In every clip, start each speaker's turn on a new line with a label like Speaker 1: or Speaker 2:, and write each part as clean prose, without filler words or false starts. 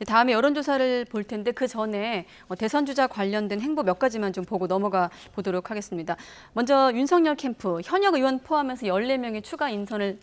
Speaker 1: 다음에 여론조사를 볼 텐데 그 전에 대선 주자 관련된 행보 몇 가지만 좀 보고 넘어가 보도록 하겠습니다. 먼저 윤석열 캠프 현역 의원 포함해서 14명의 추가 인선을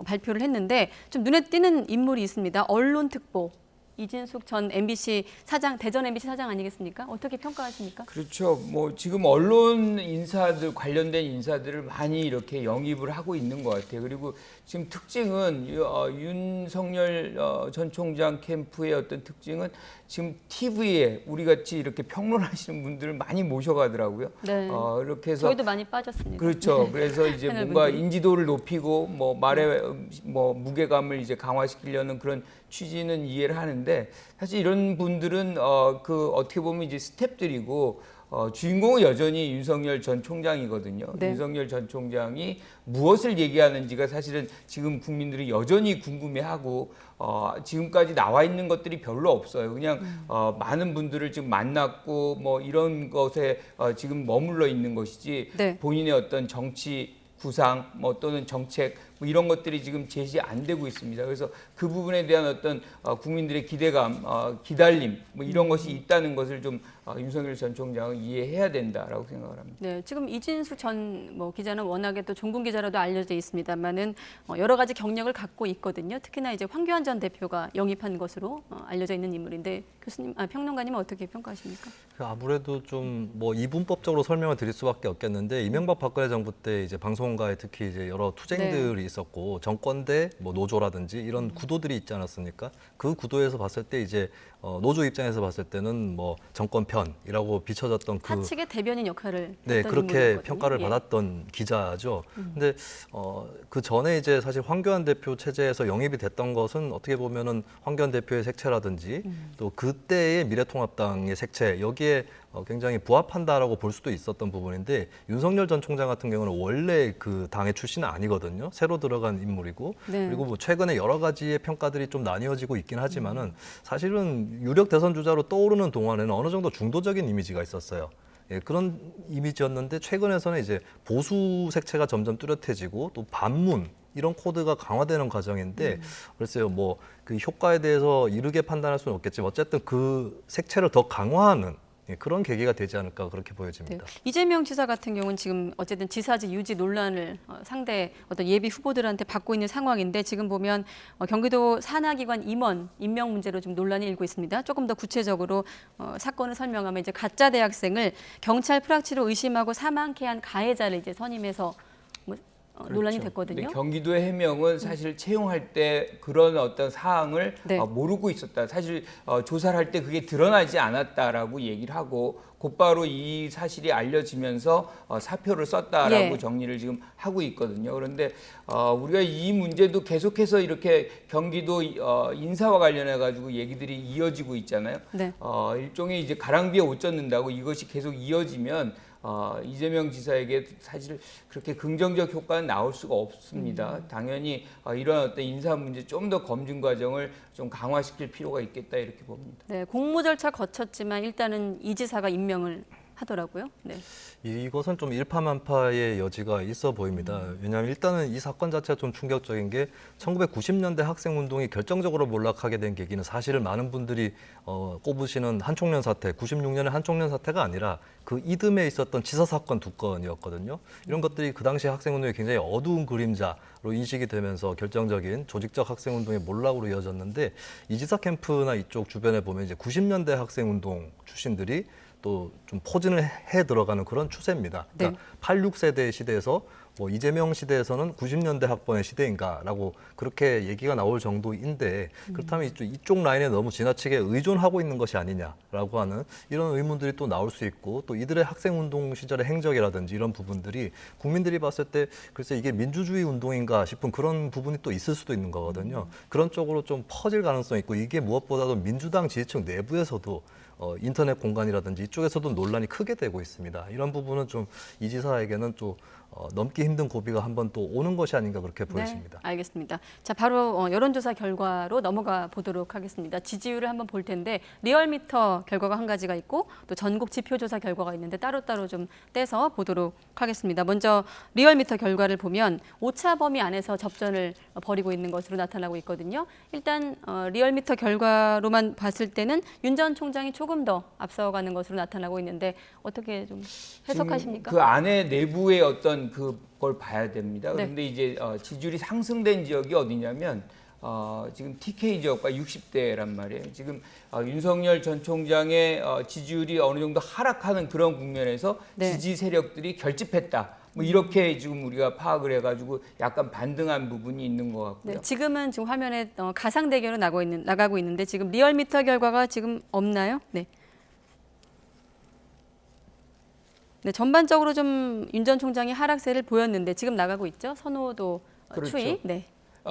Speaker 1: 발표를 했는데 좀 눈에 띄는 인물이 있습니다. 언론특보 이진숙 전 MBC 사장, 대전 MBC 사장 아니겠습니까? 어떻게 평가하십니까?
Speaker 2: 그렇죠. 뭐 지금 언론 인사들 관련된 인사들을 많이 이렇게 영입을 하고 있는 것 같아요. 그리고 지금 특징은 윤석열 전 총장 캠프의 어떤 특징은 지금 TV에 우리 같이 이렇게 평론하시는 분들을 많이 모셔가더라고요.
Speaker 1: 네.
Speaker 2: 이렇게 해서
Speaker 1: 저희도 많이 빠졌습니다.
Speaker 2: 그렇죠.
Speaker 1: 네.
Speaker 2: 그래서 이제 뭔가 인지도를 높이고 뭐 말의 뭐 무게감을 이제 강화시키려는 그런 취지는 이해를 하는데 사실 이런 분들은 그 어떻게 보면 이제 스탭들이고 주인공은 여전히 윤석열 전 총장이거든요.
Speaker 1: 네.
Speaker 2: 윤석열 전 총장이 무엇을 얘기하는지가 사실은 지금 국민들이 여전히 궁금해하고 지금까지 나와 있는 것들이 별로 없어요. 그냥 많은 분들을 지금 만났고 뭐 이런 것에 지금 머물러 있는 것이지
Speaker 1: 네.
Speaker 2: 본인의 어떤 정치 구상 뭐 또는 정책 뭐 이런 것들이 지금 제시 안 되고 있습니다. 그래서 그 부분에 대한 어떤 국민들의 기대감, 기다림 뭐 이런 것이 있다는 것을 좀 윤석열 전 총장은 이해해야 된다라고 생각을 합니다.
Speaker 1: 네, 지금 이진숙 전 기자는 워낙에 또 종군 기자로도 알려져 있습니다만은 여러 가지 경력을 갖고 있거든요. 특히나 이제 황교안 전 대표가 영입한 것으로 알려져 있는 인물인데 평론가님은 어떻게 평가하십니까?
Speaker 3: 아무래도 좀 뭐 이분법적으로 설명을 드릴 수밖에 없겠는데 이명박 박근혜 정부 때 이제 방송가에 특히 이제 여러 투쟁들이 있었고 정권대 뭐 노조라든지 이런 구도들이 있지 않았습니까? 그 구도에서 봤을 때 이제 노조 입장에서 봤을 때는 뭐 정권 편이라고 비춰졌던 그
Speaker 1: 사측의 대변인 역할을
Speaker 3: 네,
Speaker 1: 했던
Speaker 3: 그렇게
Speaker 1: 인물이거든요.
Speaker 3: 평가를 받았던 기자죠. 근데 그 전에 이제 사실 황교안 대표 체제에서 영입이 됐던 것은 어떻게 보면은 황교안 대표의 색채라든지 또 그때의 미래통합당의 색채 여기에 굉장히 부합한다라고 볼 수도 있었던 부분인데 윤석열 전 총장 같은 경우는 원래 그 당의 출신은 아니거든요. 새로 들어간 인물이고
Speaker 1: 네.
Speaker 3: 그리고 뭐 최근에 여러 가지의 평가들이 좀 나뉘어지고 있긴 하지만은 사실은 유력 대선 주자로 떠오르는 동안에는 어느 정도 중도적인 이미지가 있었어요. 예, 그런 이미지였는데 최근에서는 이제 보수 색채가 점점 뚜렷해지고 또 반문 이런 코드가 강화되는 과정인데 글쎄요 뭐 그 효과에 대해서 이르게 판단할 수는 없겠지만 어쨌든 그 색채를 더 강화하는 그런 계기가 되지 않을까 그렇게 보여집니다.
Speaker 1: 네. 이재명 지사 같은 경우는 지금 어쨌든 지사직 유지 논란을 상대 어떤 예비 후보들한테 받고 있는 상황인데 지금 보면 경기도 산하기관 임원 임명 문제로 좀 논란이 일고 있습니다. 조금 더 구체적으로 사건을 설명하면 이제 가짜 대학생을 경찰 프락치로 의심하고 사망케 한 가해자를 이제 선임해서 논란이 됐거든요.
Speaker 2: 근데 경기도의 해명은 사실 채용할 때 그런 어떤 사항을
Speaker 1: 네.
Speaker 2: 모르고 있었다. 사실 조사를 할 때 그게 드러나지 않았다라고 얘기를 하고 곧바로 이 사실이 알려지면서 사표를 썼다라고
Speaker 1: 예.
Speaker 2: 정리를 지금 하고 있거든요. 그런데 우리가 이 문제도 계속해서 이렇게 경기도 인사와 관련해 가지고 얘기들이 이어지고 있잖아요.
Speaker 1: 네.
Speaker 2: 일종의 이제 가랑비에 옷 젖는다고 이것이 계속 이어지면 이재명 지사에게 사실 그렇게 긍정적 효과는 나올 수가 없습니다. 당연히 이런 어떤 인사 문제 좀 더 검증 과정을 좀 강화시킬 필요가 있겠다 이렇게 봅니다.
Speaker 1: 네, 공모 절차 거쳤지만 일단은 이 지사가 임명을 하더라고요. 네.
Speaker 3: 이것은 좀 일파만파의 여지가 있어 보입니다. 왜냐하면 일단은 이 사건 자체가 좀 충격적인 게 1990년대 학생운동이 결정적으로 몰락하게 된 계기는 사실은 많은 분들이 꼽으시는 한총련 사태, 96년의 한총련 사태가 아니라 그 이듬해 있었던 치사 사건 두 건이었거든요. 이런 것들이 그 당시 학생운동이 굉장히 어두운 그림자로 인식이 되면서 결정적인 조직적 학생운동의 몰락으로 이어졌는데 이 지사 캠프나 이쪽 주변에 보면 이제 90년대 학생운동 출신들이 또 좀 포진을 해 들어가는 그런 추세입니다. 그러니까 86세대 시대에서 뭐 이재명 시대에서는 90년대 학번의 시대인가라고 그렇게 얘기가 나올 정도인데 그렇다면 이쪽 라인에 너무 지나치게 의존하고 있는 것이 아니냐라고 하는 이런 의문들이 또 나올 수 있고 또 이들의 학생운동 시절의 행적이라든지 이런 부분들이 국민들이 봤을 때 글쎄 이게 민주주의 운동인가 싶은 그런 부분이 또 있을 수도 있는 거거든요. 그런 쪽으로 좀 퍼질 가능성이 있고 이게 무엇보다도 민주당 지지층 내부에서도 인터넷 공간이라든지 이쪽에서도 논란이 크게 되고 있습니다. 이런 부분은 좀 이 지사에게는 좀 넘기 힘든 고비가 한번 또 오는 것이 아닌가 그렇게 보여집니다.
Speaker 1: 네, 알겠습니다. 자, 바로 여론조사 결과로 넘어가 보도록 하겠습니다. 지지율을 한번 볼 텐데 리얼미터 결과가 한 가지가 있고 또 전국 지표조사 결과가 있는데 따로따로 좀 떼서 보도록 하겠습니다. 먼저 리얼미터 결과를 보면 오차 범위 안에서 접전을 벌이고 있는 것으로 나타나고 있거든요. 일단 리얼미터 결과로만 봤을 때는 윤 전 총장이 조금 더 앞서가는 것으로 나타나고 있는데 어떻게 좀 해석하십니까?
Speaker 2: 그 안에 내부의 어떤 그걸 봐야 됩니다.
Speaker 1: 네.
Speaker 2: 그런데 이제 지지율이 상승된 지역이 어디냐면 지금 TK 지역과 60대란 말이에요. 지금 윤석열 전 총장의 지지율이 어느 정도 하락하는 그런 국면에서
Speaker 1: 네.
Speaker 2: 지지 세력들이 결집했다. 뭐 이렇게 지금 우리가 파악을 해가지고 약간 반등한 부분이 있는 것 같고요.
Speaker 1: 네, 지금은 지금 화면에 가상 대결로 나가고 있는데 지금 리얼미터 결과가 지금 없나요? 네. 네, 전반적으로 좀 윤 전 총장이 하락세를 보였는데 지금 나가고 있죠. 선호도
Speaker 2: 그렇죠.
Speaker 1: 추이. 네.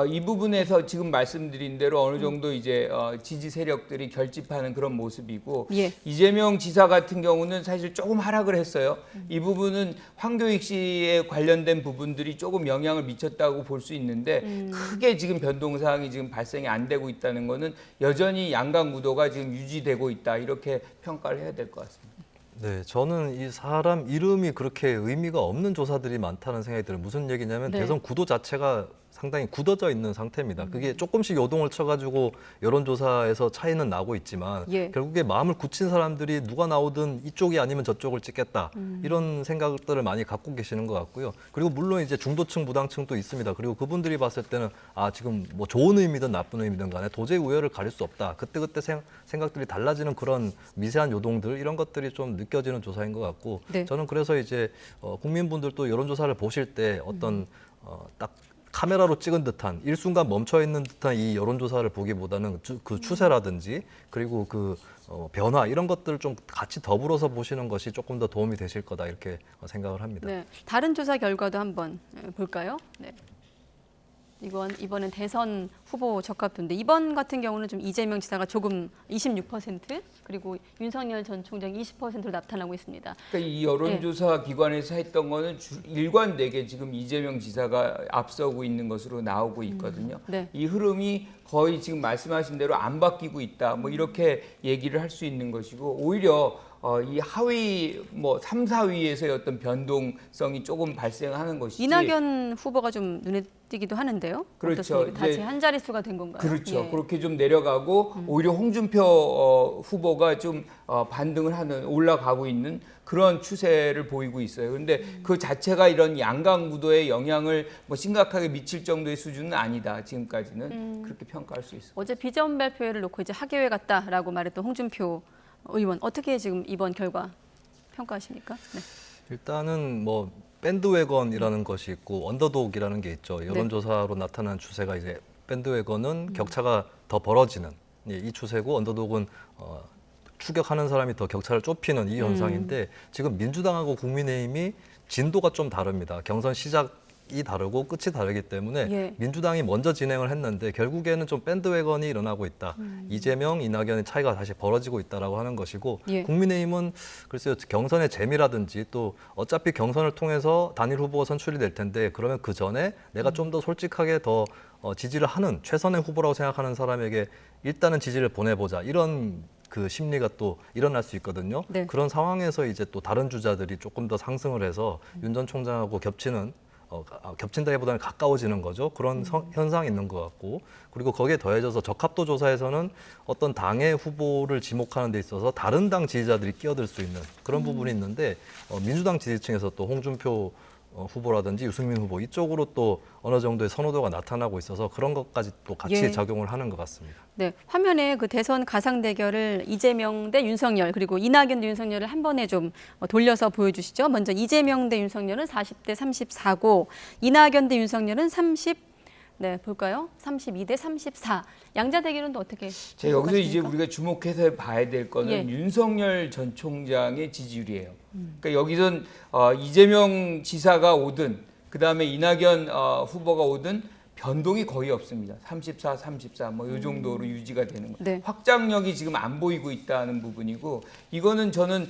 Speaker 2: 이 부분에서 지금 말씀드린 대로 어느 정도 이제 지지 세력들이 결집하는 그런 모습이고
Speaker 1: 예.
Speaker 2: 이재명 지사 같은 경우는 사실 조금 하락을 했어요. 이 부분은 황교익 씨에 관련된 부분들이 조금 영향을 미쳤다고 볼 수 있는데 크게 지금 변동 사항이 지금 발생이 안 되고 있다는 거는 여전히 양강 구도가 지금 유지되고 있다 이렇게 평가를 해야 될 것 같습니다.
Speaker 3: 네, 저는 이 사람 이름이 그렇게 의미가 없는 조사들이 많다는 생각이 들어요. 무슨 얘기냐면
Speaker 1: 네.
Speaker 3: 대선 구도 자체가 상당히 굳어져 있는 상태입니다. 그게 조금씩 요동을 쳐가지고 여론조사에서 차이는 나고 있지만
Speaker 1: 예.
Speaker 3: 결국에 마음을 굳힌 사람들이 누가 나오든 이쪽이 아니면 저쪽을 찍겠다 이런 생각들을 많이 갖고 계시는 것 같고요. 그리고 물론 이제 중도층, 무당층도 있습니다. 그리고 그분들이 봤을 때는 지금 뭐 좋은 의미든 나쁜 의미든 간에 도저히 우열을 가릴 수 없다. 그때그때 생각들이 달라지는 그런 미세한 요동들 이런 것들이 좀 느껴지는 조사인 것 같고
Speaker 1: 네. 저는
Speaker 3: 저는 그래서 이제 국민분들도 여론조사를 보실 때 어떤 딱 카메라로 찍은 듯한 일순간 멈춰 있는 듯한 이 여론조사를 보기보다는 그 추세라든지 그리고 그 변화 이런 것들을 좀 같이 더불어서 보시는 것이 조금 더 도움이 되실 거다 이렇게 생각을 합니다.
Speaker 1: 네. 다른 조사 결과도 한번 볼까요? 네. 이번엔 대선 후보 적합도인데 이번 같은 경우는 좀 이재명 지사가 조금 26% 그리고 윤석열 전 총장이 20%로 나타나고 있습니다.
Speaker 2: 그러니까 이 여론조사 기관에서 했던 거는 일관되게 지금 이재명 지사가 앞서고 있는 것으로 나오고 있거든요.
Speaker 1: 네.
Speaker 2: 이 흐름이 거의 지금 말씀하신 대로 안 바뀌고 있다. 뭐 이렇게 얘기를 할 수 있는 것이고 오히려 이 하위 뭐 3, 4위에서의 어떤 변동성이 조금 발생하는 것이지.
Speaker 1: 이낙연 후보가 좀 눈에 띄기도 하는데요.
Speaker 2: 그렇죠.
Speaker 1: 어떻습니까? 다시
Speaker 2: 이제
Speaker 1: 한 자릿수가 된 건가요?
Speaker 2: 그렇죠.
Speaker 1: 예.
Speaker 2: 그렇게 좀 내려가고 오히려 홍준표 후보가 좀 반등을 하는 올라가고 있는 그런 추세를 보이고 있어요. 그런데 그 자체가 이런 양강 구도에 영향을 뭐 심각하게 미칠 정도의 수준은 아니다. 지금까지는 그렇게 평가할 수 있습니다.
Speaker 1: 어제 비전 발표회를 놓고 이제 하계회 같다라고 말했던 홍준표 의원 어떻게 지금 이번 결과 평가하십니까? 네.
Speaker 3: 일단은 뭐 밴드웨건이라는 것이 있고 언더독이라는 게 있죠. 여론조사로 나타난 추세가 이제 밴드웨건은 격차가 더 벌어지는 이 추세고 언더독은 추격하는 사람이 더 격차를 좁히는 이 현상인데 지금 민주당하고 국민의힘이 진도가 좀 다릅니다. 경선 시작이 다르고 끝이 다르기 때문에
Speaker 1: 예.
Speaker 3: 민주당이 먼저 진행을 했는데 결국에는 좀 밴드웨건이 일어나고 있다. 이재명, 이낙연의 차이가 다시 벌어지고 있다라고 하는 것이고
Speaker 1: 예.
Speaker 3: 국민의힘은 글쎄요 경선의 재미라든지 또 어차피 경선을 통해서 단일 후보가 선출이 될 텐데 그러면 그 전에 내가 좀 더 솔직하게 더 지지를 하는 최선의 후보라고 생각하는 사람에게 일단은 지지를 보내보자 이런 그 심리가 또 일어날 수 있거든요.
Speaker 1: 네.
Speaker 3: 그런 상황에서 이제 또 다른 주자들이 조금 더 상승을 해서 윤 전 총장하고 겹친다기보다는 가까워지는 거죠. 그런 현상이 있는 것 같고 그리고 거기에 더해져서 적합도 조사에서는 어떤 당의 후보를 지목하는 데 있어서 다른 당 지지자들이 끼어들 수 있는 그런 부분이 있는데 민주당 지지층에서 또 홍준표 후보라든지 유승민 후보 이쪽으로 또 어느 정도의 선호도가 나타나고 있어서 그런 것까지 또 같이
Speaker 1: 예.
Speaker 3: 작용을 하는 것 같습니다.
Speaker 1: 네, 화면에 그 대선 가상 대결을 이재명 대 윤석열 그리고 이낙연 대 윤석열을 한 번에 좀 돌려서 보여주시죠. 먼저 이재명 대 윤석열은 40대 34고 이낙연 대 윤석열은 32대 34. 양자 대결은 또 어떻게?
Speaker 2: 자, 여기서 이제
Speaker 1: 해석하십니까?
Speaker 2: 우리가 주목해서 봐야 될 거는
Speaker 1: 예.
Speaker 2: 윤석열 전 총장의 지지율이에요. 그러니까 여기선 이재명 지사가 오든 그다음에 이낙연 후보가 오든 변동이 거의 없습니다. 34, 34 뭐 이 정도로 유지가 되는 거예요.
Speaker 1: 네.
Speaker 2: 확장력이 지금 안 보이고 있다는 부분이고 이거는 저는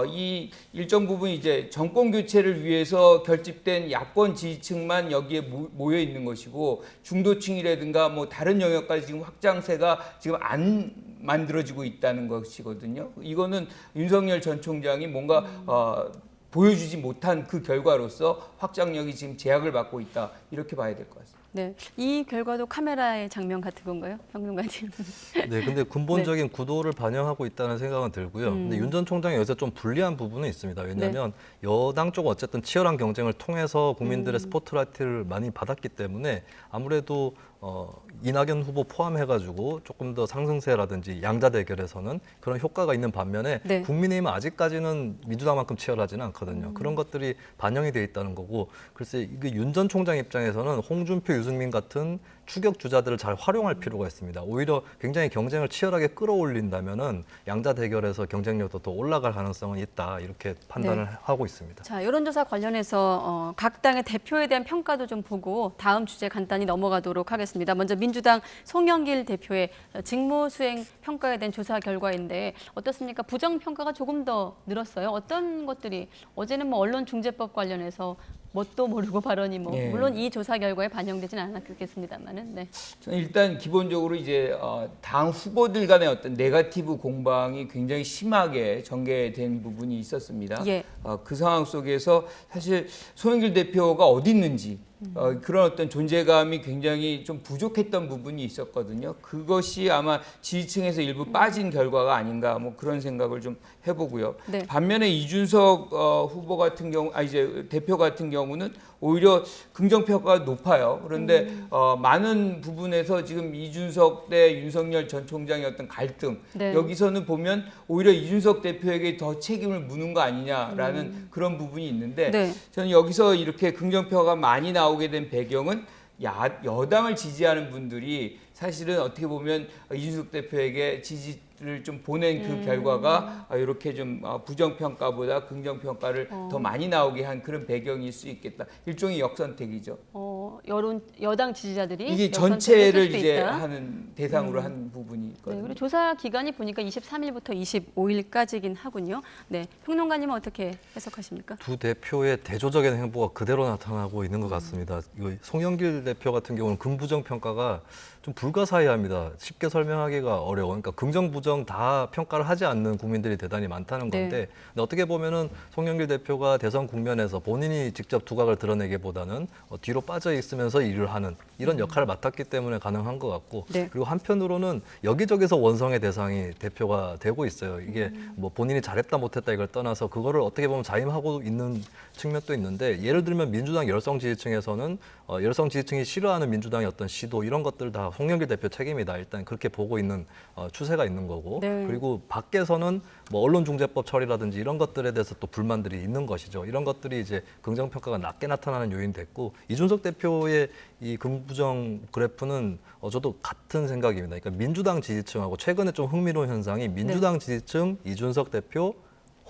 Speaker 2: 이 일정 부분 이제 정권 교체를 위해서 결집된 야권 지지층만 여기에 모여 있는 것이고 중도층이라든가 뭐 다른 영역까지 지금 확장세가 지금 안 만들어지고 있다는 것이거든요. 이거는 윤석열 전 총장이 뭔가 보여주지 못한 그 결과로서 확장력이 지금 제약을 받고 있다 이렇게 봐야 될 것 같습니다.
Speaker 1: 네, 이 결과도 카메라의 장면 같은 건가요, 평론가님?
Speaker 3: 네, 근데 근본적인 구도를 반영하고 있다는 생각은 들고요. 근데 윤 전 총장이 여기서 좀 불리한 부분은 있습니다. 왜냐하면 여당 쪽은 어쨌든 치열한 경쟁을 통해서 국민들의 스포트라이트를 많이 받았기 때문에 아무래도 이낙연 후보 포함해가지고 조금 더 상승세라든지 양자 대결에서는 그런 효과가 있는 반면에
Speaker 1: 네.
Speaker 3: 국민의힘은 아직까지는 민주당만큼 치열하지는 않거든요. 그런 것들이 반영이 돼 있다는 거고 글쎄 윤 전 총장 입장에서는 홍준표, 유승민 같은 추격 주자들을 잘 활용할 필요가 있습니다. 오히려 굉장히 경쟁을 치열하게 끌어올린다면은 양자 대결에서 경쟁력도 더 올라갈 가능성은 있다 이렇게 판단을 하고 있습니다.
Speaker 1: 자, 여론조사 관련해서 각 당의 대표에 대한 평가도 좀 보고 다음 주제 간단히 넘어가도록 하겠습니다. 먼저 민주당 송영길 대표의 직무 수행 평가에 대한 조사 결과인데 어떻습니까? 부정 평가가 조금 더 늘었어요. 어떤 것들이 어제는 뭐 언론중재법 관련해서 뭣도 모르고 발언이 뭐
Speaker 2: 예.
Speaker 1: 물론 이 조사 결과에 반영되지는 않았겠습니다만은 네.
Speaker 2: 저는 일단 기본적으로 이제 당 후보들 간의 어떤 네거티브 공방이 굉장히 심하게 전개된 부분이 있었습니다.
Speaker 1: 예.
Speaker 2: 그 상황 속에서 사실 송영길 대표가 어디 있는지 그런 어떤 존재감이 굉장히 좀 부족했던 부분이 있었거든요. 그것이 아마 지지층에서 일부 빠진 결과가 아닌가 뭐 그런 생각을 좀 해보고요.
Speaker 1: 네.
Speaker 2: 반면에 이준석 후보 같은 경우, 이제 대표 같은 경우는 오히려 긍정평가가 높아요. 그런데 많은 부분에서 지금 이준석 대 윤석열 전 총장의 어떤 갈등
Speaker 1: 네.
Speaker 2: 여기서는 보면 오히려 이준석 대표에게 더 책임을 묻는 거 아니냐라는 그런 부분이 있는데
Speaker 1: 네.
Speaker 2: 저는 여기서 이렇게 긍정평가가 많이 나오게 된 배경은 여당을 지지하는 분들이 사실은 어떻게 보면 이준석 대표에게 지지를 좀 보낸 그 결과가 이렇게 좀 부정평가보다 긍정평가를 더 많이 나오게 한 그런 배경일 수 있겠다. 일종의 역선택이죠.
Speaker 1: 여당 지지자들이
Speaker 2: 이게
Speaker 1: 역선택을
Speaker 2: 전체를
Speaker 1: 쓸 수도
Speaker 2: 이제
Speaker 1: 있다.
Speaker 2: 하는 대상으로 한 부분이
Speaker 1: 네,
Speaker 2: 있거든요.
Speaker 1: 그리고 조사 기간이 보니까 23일부터 25일까지긴 하군요. 네, 평론가님은 어떻게 해석하십니까?
Speaker 3: 두 대표의 대조적인 행보가 그대로 나타나고 있는 것 같습니다. 이거 송영길 대표 같은 경우는 긍부정 평가가 좀 불가사의합니다. 쉽게 설명하기가 어려워. 그러니까 긍정, 부정 다 평가를 하지 않는 국민들이 대단히 많다는
Speaker 1: 네.
Speaker 3: 건데 근데 어떻게 보면은 송영길 대표가 대선 국면에서 본인이 직접 두각을 드러내기보다는 뒤로 빠져 있으면서 일을 하는 이런 역할을 맡았기 때문에 가능한 것 같고
Speaker 1: 네.
Speaker 3: 그리고 한편으로는 여기저기서 원성의 대상이 대표가 되고 있어요. 이게 뭐 본인이 잘했다 못했다 이걸 떠나서 그거를 어떻게 보면 자임하고 있는 측면도 있는데 예를 들면 민주당 열성 지지층에서는 열성 지지층이 싫어하는 민주당의 어떤 시도 이런 것들 다 송영길 대표 책임이다. 일단 그렇게 보고 있는 추세가 있는 거고
Speaker 1: 네.
Speaker 3: 그리고 밖에서는 뭐 언론중재법 처리라든지 이런 것들에 대해서 또 불만들이 있는 것이죠. 이런 것들이 이제 긍정평가가 낮게 나타나는 요인이 됐고 이준석 대표의 이 긍부정 그래프는 저도 같은 생각입니다. 그러니까 민주당 지지층하고 최근에 좀 흥미로운 현상이 민주당 지지층 이준석 대표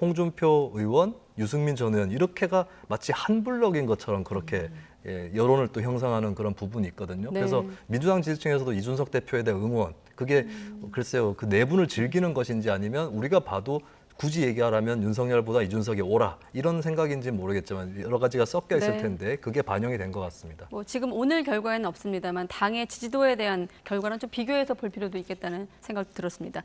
Speaker 3: 홍준표 의원, 유승민 전 의원 이렇게가 마치 한 블럭인 것처럼 그렇게 여론을 또 형성하는 그런 부분이 있거든요.
Speaker 1: 네.
Speaker 3: 그래서 민주당 지지층에서도 이준석 대표에 대한 응원, 그게 글쎄요 그 내분을 즐기는 것인지 아니면 우리가 봐도 굳이 얘기하라면 윤석열보다 이준석이 오라 이런 생각인지 모르겠지만 여러 가지가 섞여 있을
Speaker 1: 네.
Speaker 3: 텐데 그게 반영이 된 것 같습니다.
Speaker 1: 뭐 지금 오늘 결과에는 없습니다만 당의 지지도에 대한 결과는 좀 비교해서 볼 필요도 있겠다는 생각도 들었습니다.